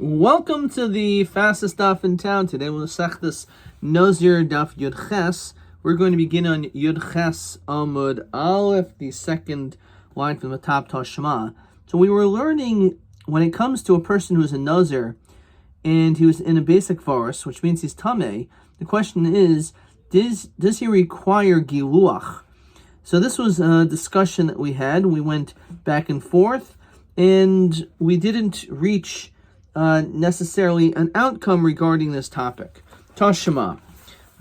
Welcome to the fastest daf in town. Today we'll sech this Nazir daf Yud Ches. We're going to begin on Yud Ches Amud Aleph, the second line from the top Tashma. So we were learning when it comes to a person who's a Nazir and he was in a basic forest, which means he's Tameh. The question is, does he require Giluach? So this was a discussion that we had. We went back and forth, and we didn't reach necessarily an outcome regarding this topic. Tashma,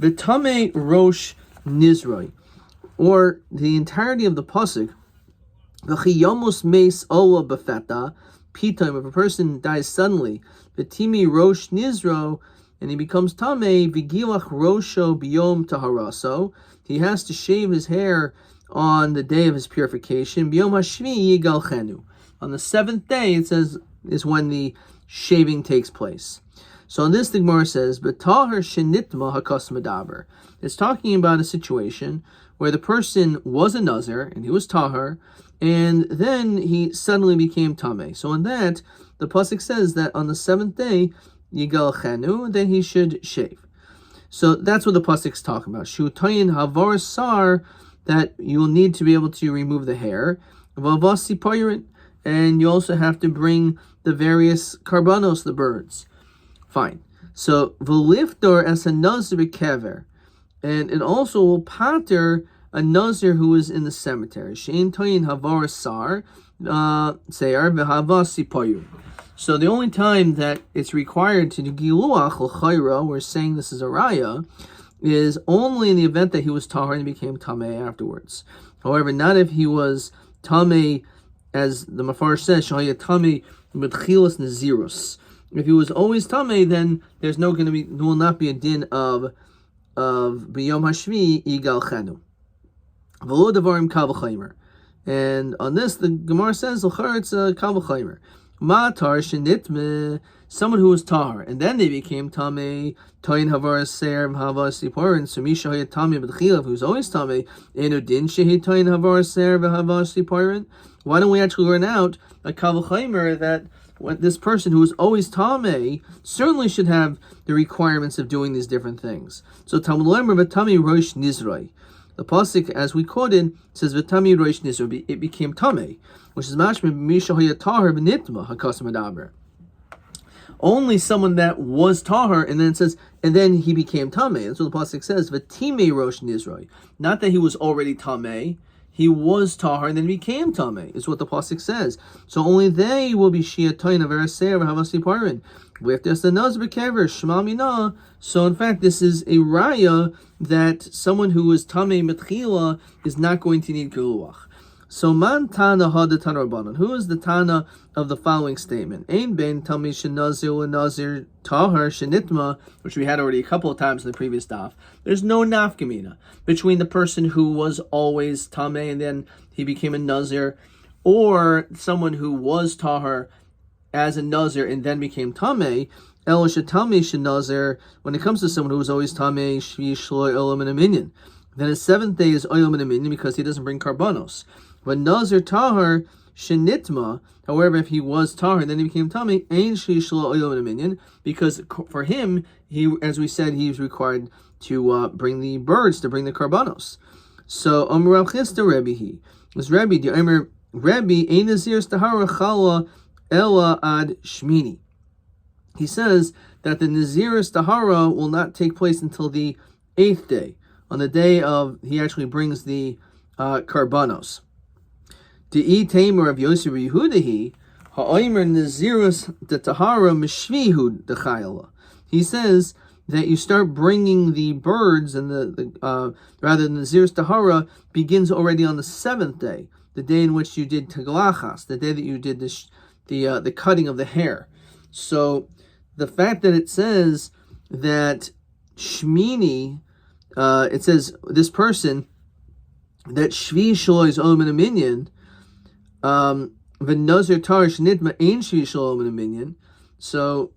V'tamei Rosh Nizroi, or the entirety of the pasuk. V'chiyomus meis ola befeta pitam. If a person dies suddenly, V'timi Rosh Nizro, and he becomes tamei, V'gilach Rosho biyom taharaso. He has to shave his hair on the day of his purification. Biyom hashvi yigal chenu. On the seventh day, it says, is when the shaving takes place. So on this, the Gemara says, "B'tahar shenitma hakas medaber." It's talking about a situation where the person was a Nazir and he was tahar, and then he suddenly became tameh. So in that, the pasuk says that on the seventh day, yigal chenu, then he should shave. So that's what the pasuk's talking about. Shutayin havar sar, that you will need to be able to remove the hair. Vavasi payrin, and you also have to bring the various karbanos, the birds. Fine. So v'lifdor as a nazir kever, and it also will pater a nazir who is in the cemetery. Shein toyin havar sar seyar v'havasi payrin. So the only time that it's required to do giluach l'chayra, we're saying this is a raya, is only in the event that he was tahar and became tameh afterwards. However, not if he was tameh, as the Mafarish says, shahaya tameh b'tchilas nazirus. If he was always tameh, then there will not be a din of b'yom hashvi yigal chenu. V'lo davarim kal v'chaymer. And on this, the Gemara says, l'char it's a kal v'chaymer. Matar shenitme, someone who was tahar, and then they became tameh, toyin havar ser v'havas siporin, sumisha hayat tameh b'tchilav, who's always tameh, enu din shehi toyin havar ser v'havas siporin. Why don't we actually learn out a kal v'chaymer that this person who is always tameh certainly should have the requirements of doing these different things? So Talmud lemer v'tami rosh nizroi. The pasuk, as we quoted, says v'tami rosh nizroi. It became tameh, which is mashma b'misha hayatahar v'nitma hakas medaber. Only someone that was tahar, and then it says, and then he became tameh. That's what the pasuk says. V'timei rosh nizroi. Not that he was already tameh. He was tahar and then became tameh, is what the pasuk says. So only they will be shiatoyin of eraser v'havasi parin. If there's the nazir kever shema mina. So in fact, this is a raya that someone who is tameh metchila is not going to need giluach. So man tana ha de tana rabbanon. Who is the tana of the following statement? Ein ben tameh shenazir nazir tahar shenitma, which we had already a couple of times in the previous daf. There's no nafkamina between the person who was always tameh and then he became a nazir, or someone who was tahar as a nazir and then became tameh. El shetameh shenazir. When it comes to someone who was always tameh, shvi shloi olam and a minyan, then his seventh day is olam and a minyan because he doesn't bring karbanos. When Nazir tahar shenitma, however, if he was tahar and then he became tameh, ain shishla oil in a minyan, because for him, he, as we said, he was required to bring the birds, to bring the karbanos. So Rav Chisda Rabbi he was Rabbi the Omer Rabbi ein nazir tahara chala ella ad shmini. He says that the nazir tahara will not take place until the 8th day, on the day of he actually brings the karbanos. The tamer of Yosef Yehudahi, ha'omer nazirus de tahara mishvihu de chayla. He says that you start bringing the birds, and the rather than nazirus tahara begins already on the 7th day, the day in which you did taglachas, the day that you did the cutting of the hair. So the fact that it says that shmini, it says this person that shvi shlo is olam and a minyan. V'nazir tarish nidma ein shvi shalom and a minyan. So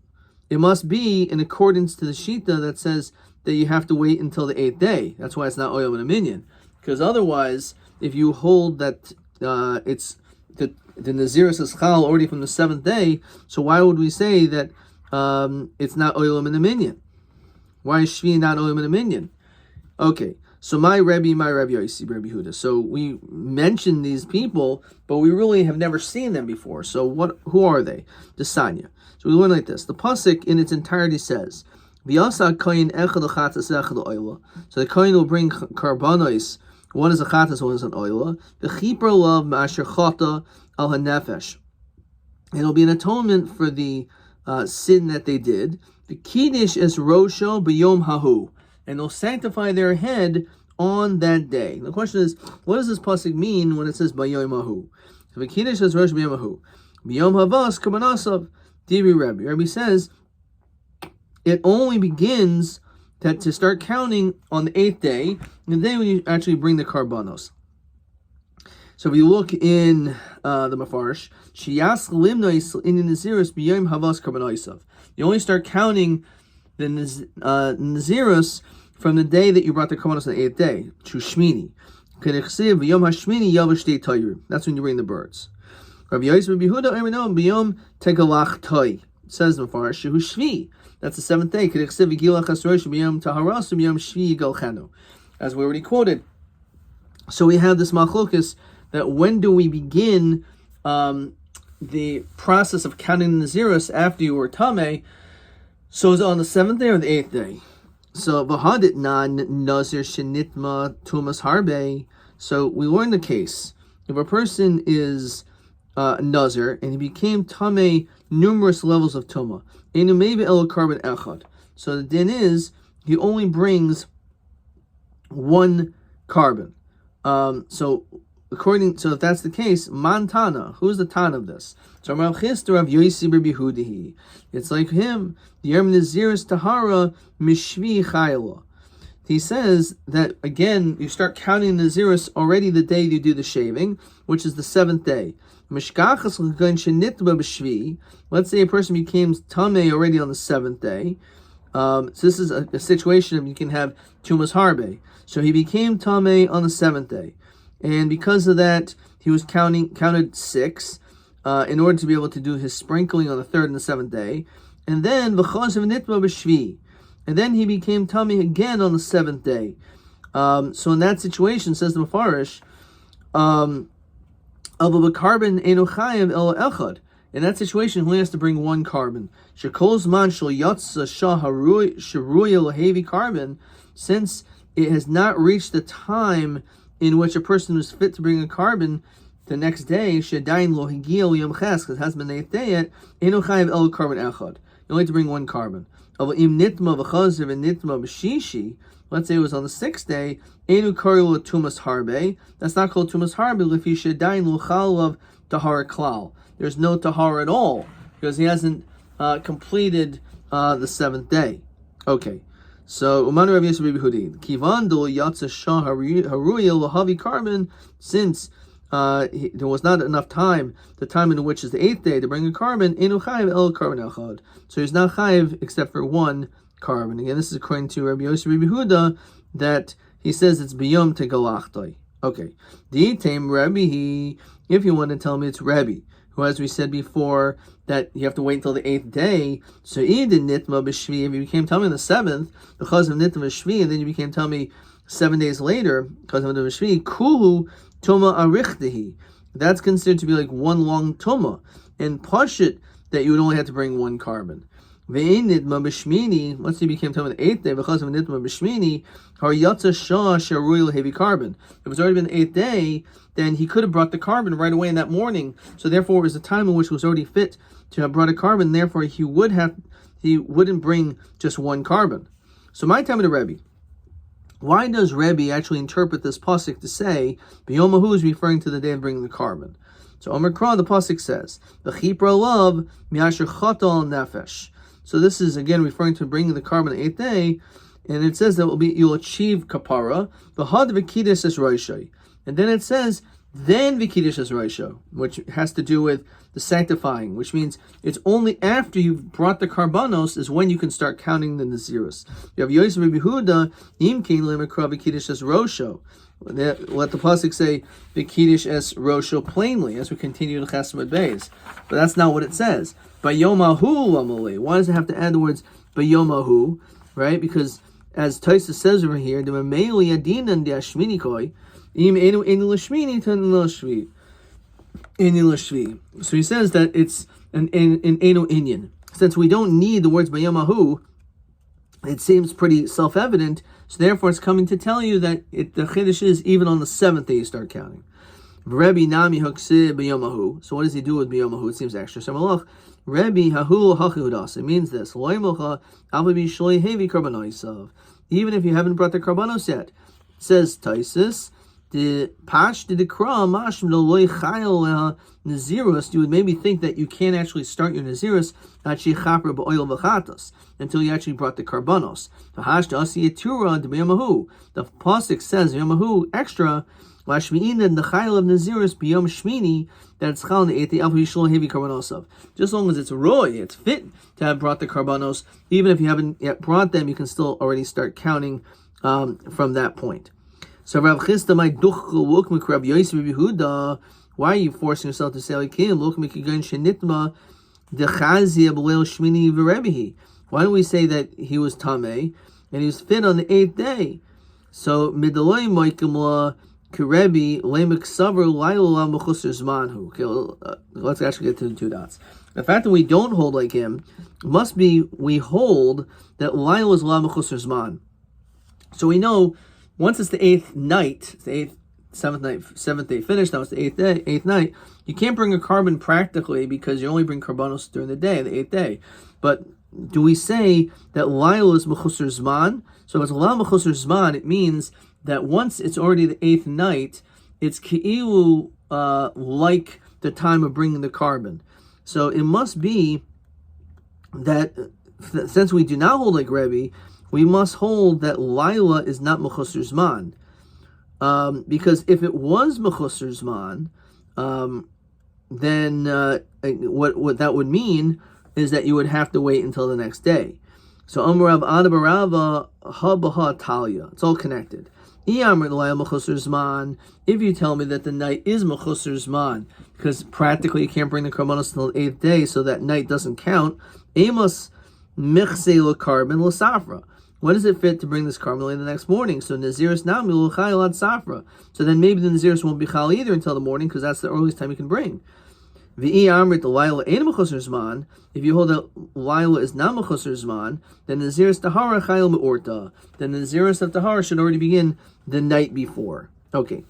it must be in accordance to the shita that says that you have to wait until the 8th day. That's why it's not oil and a minyan. Because otherwise, if you hold that it's the Nazirus is chal already from the 7th day, so why would we say that it's not oilam in the minyan. Why is Shvi not oilam in the minyan? Okay, so my Rabbi Yossi, Rabbi Huda. So we mentioned these people, but we really have never seen them before. So who are they? The Sanya. So we learn like this. The pasuk in its entirety says, "V'yasa koyin echad achatas echad oila." So the koyin will bring karbanos. One is a chatas, one is an oila. The chipra love ma'asher chata al hanefesh. It'll be an atonement for the sin that they did. The kiddush is rosho b'yom hahu, and they'll sanctify their head on that day. The question is, what does this pasuk mean when it says b'yom hahu? So the kiddush is rosho b'yom hahu. B'yom havas kabanasav. Divi Rabbi. Rabbi says it only begins to start counting on the 8th day, and then when you actually bring the karbanos. So if you look in the Mefarish, Shiyas Limnois in the Nazirus b'yom havas karbanosov. You only start counting the Nazirus from the day that you brought the karbanos on the 8th day, to Shmini. That's when you bring the birds. Rabbi Yossi, Rabbi Huda, Erenon, B'yom Tegalach Toy. Says the Mefarish, Shehu Shvi. That's the 7th day. As we already quoted. So we have this machlokus that when do we begin the process of counting the Nazirus after you were Tameh? So is it on the 7th day or the 8th day? So V'hadit nan Nazir Shenitma Tumas Harbe. So we learn the case. If a person is Nazir, and he became Tameh numerous levels of Tumah. Enu maybe el carbon echad. So the din is, he only brings one carbon. So if that's the case, man Tana, who's the Tana of this? So Rav Chisda Rav Yossi Rabbi Hudahi. It's like him, the Yerm Nazir's Tahara Mishvi Chayla. He says that, again, you start counting the Nazirus already the day you do the shaving, which is the 7th day. Let's say a person became Tameh already on the 7th day. So this is a situation of you can have Tumas Harbe. So he became Tameh on the 7th day. And because of that, he was counted 6 in order to be able to do his sprinkling on the 3rd and the 7th day. And then and then he became Tameh again on the 7th day. So in that situation, says the Mefarish, in that situation, he only has to bring one carbon. Since it has not reached the time in which a person was fit to bring a carbon the next day, because it hasn't been the 8th day yet, you only have to bring one carbon. Let's say it was on the 6th day, Enu Karil Tumas Harbe. That's not called Tumas Harbe, Lefisha Dain Luchalav Tahara Klal. There's no Tahara at all, because he hasn't completed the 7th day. Okay. So Umanu Rav Yossi Rabbi Hudi. Kivandul Yatsa Shah Haruya Lahavi Carbon, since there was not enough time, the time in which is the 8th day, to bring a carbon, Enu Chayiv El Carbon Echad. So he's not Chayiv except for one carbon. Again, this is according to Rabbi Yossi Rabbi Huda, that he says it's biyom tegalachtai. Okay. Di'tem Rabbi, if you want to tell me it's Rabbi, who, as we said before, that you have to wait until the 8th day. So idin nitma b'shvi, if you became Tameh on the 7th, because of nitma b'shvi, and then you became Tameh 7 days later, because of nitma b'shvi, kulu tuma arichdehi. That's considered to be like one long tuma, and pashit that you would only have to bring one carbon. Once he became Tameh the 8th day, because of nitma b'shmini, har yatsa shah sharuyel heavy carbon. If it's already been the 8th day, then he could have brought the carbon right away in that morning. So therefore, it was a time in which he was already fit to have brought a carbon. Therefore, he wouldn't bring just one carbon. So my time of the Rebbe. Why does Rebbe actually interpret this pasuk to say B'yom Hahu is referring to the day of bringing the carbon? So Omer Kra, the pasuk says, "V'chipra love mi'asher chatal nefesh." So this is again referring to bringing the carbon the 8th day, and it says that you'll achieve kapara. V'had v'kiddush es roshai, and then it says then v'kiddush es roshai, which has to do with the sanctifying, which means it's only after you've brought the karbanos is when you can start counting the nazirus. You have Yosef Rabbi Huda imkin lemekra v'kiddush es rosho. Let the pasuk say v'kiddush es rosho plainly as we continue to Chesed Beis, but that's not what it says. Bayomahu lamole. Why does it have to add the words bayomahu? Right? Because as Taisa says over here, the mameli adinan de ashmini koi im enu lashmini tan lashvi. So he says that it's an enu inyan. Since we don't need the words bayomahu, it seems pretty self-evident. So therefore, it's coming to tell you that the chiddush is even on the 7th day you start counting. Rabbi nami hakseh bayomahu. So what does he do with bayomahu? It seems extra. So malach Rabbi hahu hachiudas. It means this: even if you haven't brought the karbanos yet, says Taisus, the pash the kra mashim loy chayil nazirus. You would maybe think that you can't actually start your nazirus until you actually brought the karbanos. The pasuk says yamahu extra. Lashmi'in the chayil of nazirus biyom shmini, that it's chal ne'eti al yishlo heavy karbanos. Just as long as it's roy, it's fit to have brought the karbanos. Even if you haven't yet brought them, you can still already start counting from that point. So Rav Chisda my duchel look Rav Yosef Yehuda. Why are you forcing yourself to say like him? Look mikigan shenitma dechazia b'leil shmini v'rebihi. Why don't we say that he was tamei and he was fit on the 8th day? So midaloi moikim Kerebi lemek saver laila mechusar zmanhu. Okay, let's actually get to the 2 dots. The fact that we don't hold like him must be we hold that laila is la mechusar zman. So we know once it's the 8th night, it's the 7th day finished. Now it's the 8th night. You can't bring a carbon practically because you only bring karbanos during the day, the 8th day. But do we say that laila is mechusar zman? So if it's la mechusar zman, it means that once it's already the 8th night, it's ki'ilu like the time of bringing the carbon. So it must be that since we do not hold like Rebbe, we must hold that Laila is not mechusar zman. Because if it was mechusar zman, then what that would mean is that you would have to wait until the next day. So Amarav Adabarava Habaha Talia. It's all connected. If you tell me that the night is mechusar zman, because practically you can't bring the karbanos until the 8th day, so that night doesn't count. Amos michse carbon l'safra. When does it fit to bring this carbon the next morning? So nazirus nami l'chayil ad safra. So then maybe the nazirus won't be chal either until the morning, because that's the earliest time you can bring. V'i amrit l'layla ein mechusar zman. If you hold that Laila is not mechusar zman, then the nazirus tahara chayil me'orta. Then the nazirus of tahara should already begin the night before. Okay.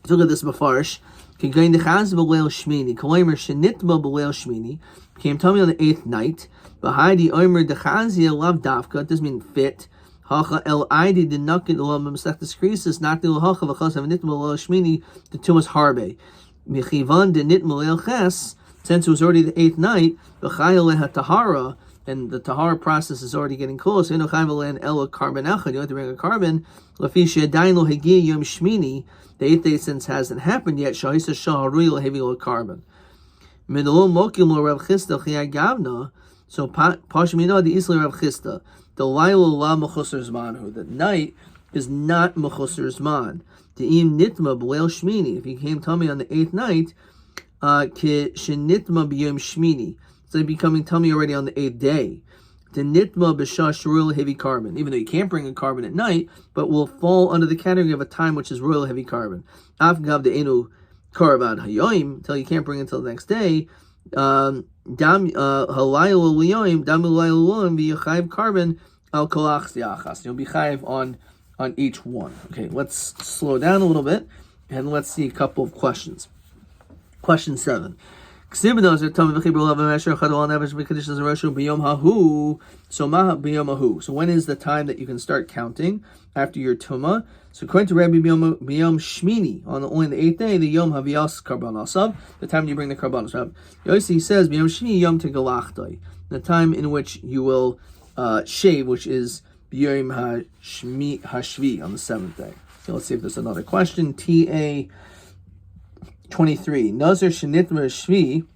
So look at this mafarsh. Kigain dechaz b'leil shmini. Kolomer shenitma b'leil shmini. Came tell me on the 8th night. B'haidi omer dechazia lav dafka. It doesn't mean fit. Hacha el aidi dinakit olam b'mesechtes krisis. Not the hacha v'chas of nitma b'leil shmini. The tumas harbe. Michivan de nitma b'leil ches. Since it was already the 8th night, b'chayil leha tahara, and the tahara process is already getting close. You don't have to bring a carbon. The 8th day since hasn't happened yet. So pashmina the isla Rav Chisda, the laila la mechusar zmanhu. The night is not mechusar zman. The im nitma b'leil shmini. If you came tummy on the 8th night, ki shenitma b'yom shmini. So becoming tummy already on the 8th day. The nitma b'shash royal heavy carbon, even though you can't bring a carbon at night, but will fall under the category of a time which is royal heavy carbon. Afgav de enu karban hayoim, until you can't bring it until the next day. Dam halayel liyoim, dam halayel liyoim v'yachayiv carbon al kolach ziachas. You'll be chayiv on each one. Okay, let's slow down a little bit and let's see a couple of questions. Question 7. So when is the time that you can start counting after your tumah? So according to Rabbi Biyom Shmini, only the 8th day, the Yom Haviyas Karban the time you bring the Karbanos. Yossi says Biyom Shmini Yom Tegalachtai, the time in which you will shave, which is Biyom Hashvi on the 7th day. So let's see if there's another question. TA 23. Nazir Shenitma Shvi.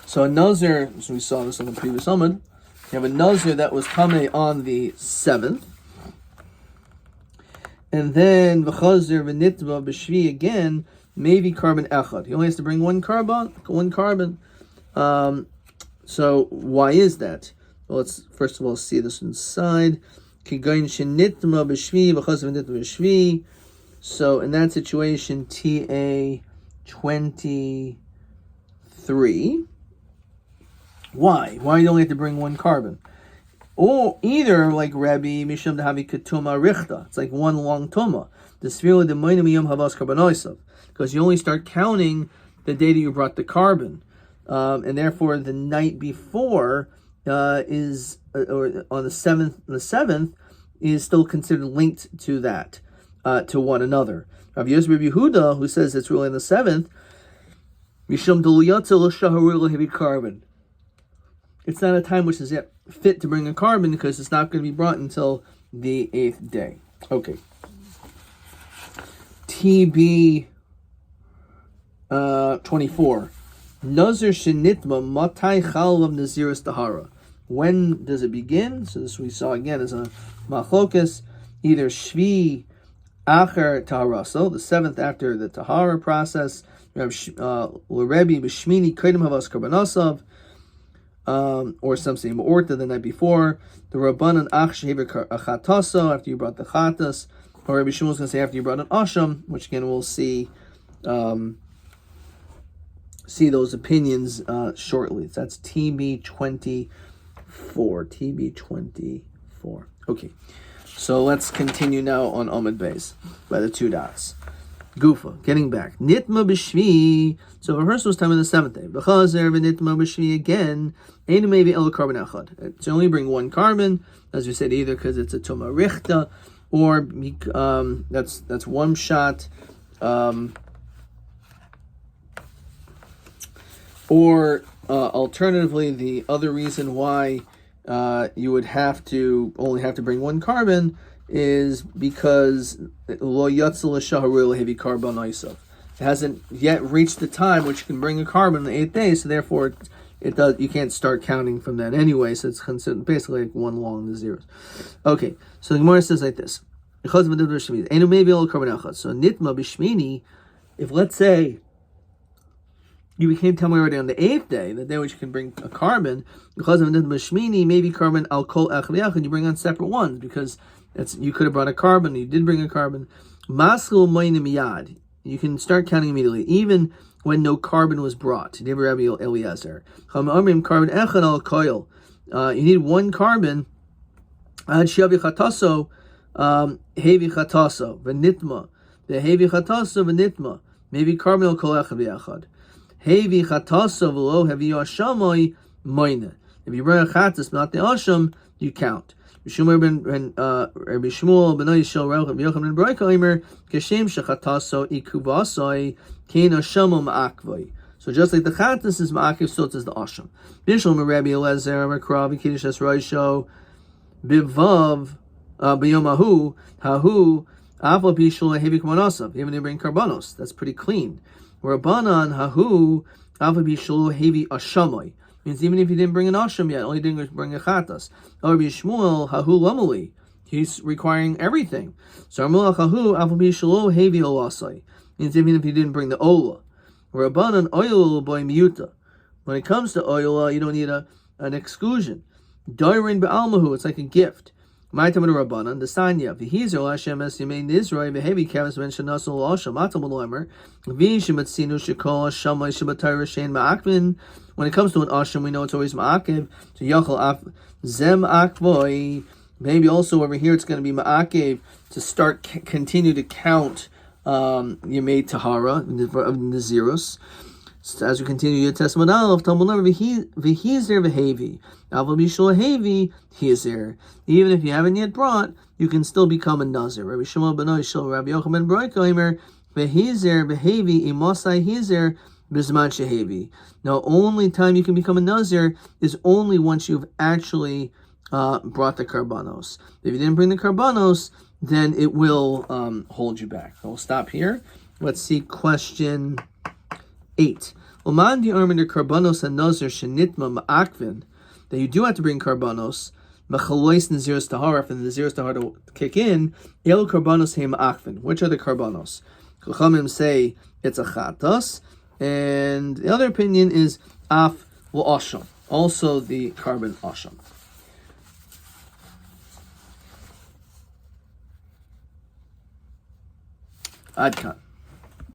So a Nazir, so we saw this on the previous Amud. You have a Nazir that was Tameh on the 7th. And then V'chazir V'nitma B'Shvi again, maybe carbon echad. He only has to bring one carbon. So why is that? Well, let's first of all see this inside. So in that situation, TA 23. Why? Why do you only have to bring one carbon? Or either like Rabbi Mishum Dahavi Ketuma Richta. It's like one long tuma. The Sfira de Moinam Havas Carbanoisav. Because you only start counting the day that you brought the carbon. And therefore the night before or on the seventh is still considered linked to that, to one another. Rabbi Yosef Rabbi Yehuda, who says it's really on the seventh, Mishum Duliyatzel Shaharul Heavy carbon. It's not a time which is yet fit to bring a carbon because it's not going to be brought until the 8th day. Okay. TB 24. Nazir Shenitma Matai Chalav Naziris Tahara. When does it begin? So this we saw again as a machlokas, either Shvi Acher Taharaso, the 7th after the Tahara process, L'Rebbe B'Shmini Kodim Havas Karbonosav, or some say Ma'orta the night before, the Rabbanan Ach Shehever Achataso, after you brought the Chatas, or Rabbi Shmuel is going to say after you brought an Asham, which again we'll see those opinions shortly. So that's TB 24. TB 24. Okay. So let's continue now on Omid Beis by the 2 dots. Gufa, getting back. Nitma b'shvi. So rehearsal was time on the 7th day. B'chazer v'nitma b'shvi again. Ein maybe el carbon echad. So only bring one carbon, as we said, either because it's a tuma richta, or that's one shot. Or alternatively, the other reason why you would only have to bring one carbon is because lo yatzal shaharil heavy carbon isav. It hasn't yet reached the time which you can bring a carbon on the 8th day, so therefore it does. You can't start counting from that anyway. So it's considered basically like one long the zeros. Okay, so the Gemara says like this: so nitma b'shmini. If let's say you became Tamei already on the 8th day, the day which you can bring a carbon, because of nitma b'shmini, maybe carbon al kol echad and you bring on separate ones because you could have brought a carbon, you did bring a carbon. Maschil moinim miyad. You can start counting immediately, even when no carbon was brought. Rabbi Eliezer. Carbon echad al koil. You need one carbon. Ad shiavi chataso, hevi chataso, v'nitma. The hevi chataso v'nitma. Maybe carbon al kol echad v'echad. Hevi chataso v'lo hevi ashamoi moine. If you bring a chatas, not the asham, you count. Rabbi Shmuel ben Yishel Rabbi Yochanan ben Broikaimer Keshem shechataso ikuvasoi kein ashamo ma'akvoi. So just like the chatas is ma'akiv, so it is the asham. Bishlam Rabbi Eliezer Amakra v'kiddush es roisho bivav biyomahu hahu avla bishul hevi kmonasav. Even if you bring karbanos, that's pretty clean. Rabbanan hahu avla bishul hevi ashamoi. Means even if you didn't bring an asham yet, only didn't bring a chatas. Or Shmuel hahu lamali, he's requiring everything. So Amalach hahu afabi shalo hevi olasai. Means even if you didn't bring the ola. Rabbanan oil boy miuta. When it comes to oil, you don't need an exclusion. Dairin be'almahu, it's like a gift. My time of the Rabbanan, the Sanya, Vihizer Lashem es Yemein Israel, Vehevi Kavas Ben Shanasul Asham Atamul Lemer, Vishimatsinu Shekol Shamai Shabatayra Shein Ma'akvin. When it comes to an Asham, we know it's always Ma'akev. So Yachal Af Zem Akvoi. Maybe also over here it's going to be Ma'akev to start continue to count Yemei Tahara of the zeros. So as we continue your testament, Aleph Talmud Lemer Vihizer Vehevi. He is there. Even if you haven't yet brought, you can still become a Nazir. Rabbi Shmuel ben Yishel, Rabbi Yochanan ben Broikaimer, Vehizer, Behevi, Imosai Hizer, Bizman Shehevi. Now, only time you can become a Nazir is only once you've actually brought the karbanos. If you didn't bring the karbanos, then it will hold you back. I'll stop here. Let's see question 8. Uman di armin der karbanos and Nazir shenitma ma'akvin. That you do have to bring karbanos, mechalois naziris tahara, and the naziris tahara to kick in. El karbanos heim akvin. Which are the karbanos? Chachamim say it's a chatas, and the other opinion is af Well, asham. Also the carbon asham. Ad kan.